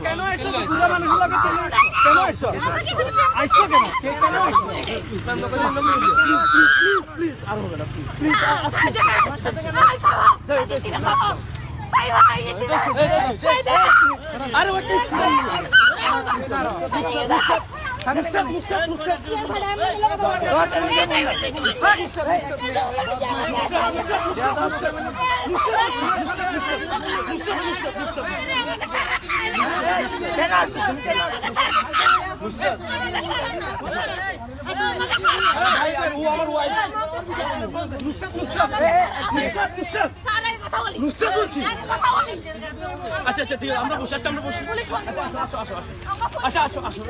কেন আইছো বুড়া মানুষের লাগে কেন আইছো আইছো কেন কেন আইছো প্লিজ আর হবে না প্লিজ আরে আচ্ছা আচ্ছা ঠিক আছে আমরা বসে আচ্ছা আমরা বসি আসো আসো আসো আসো আসো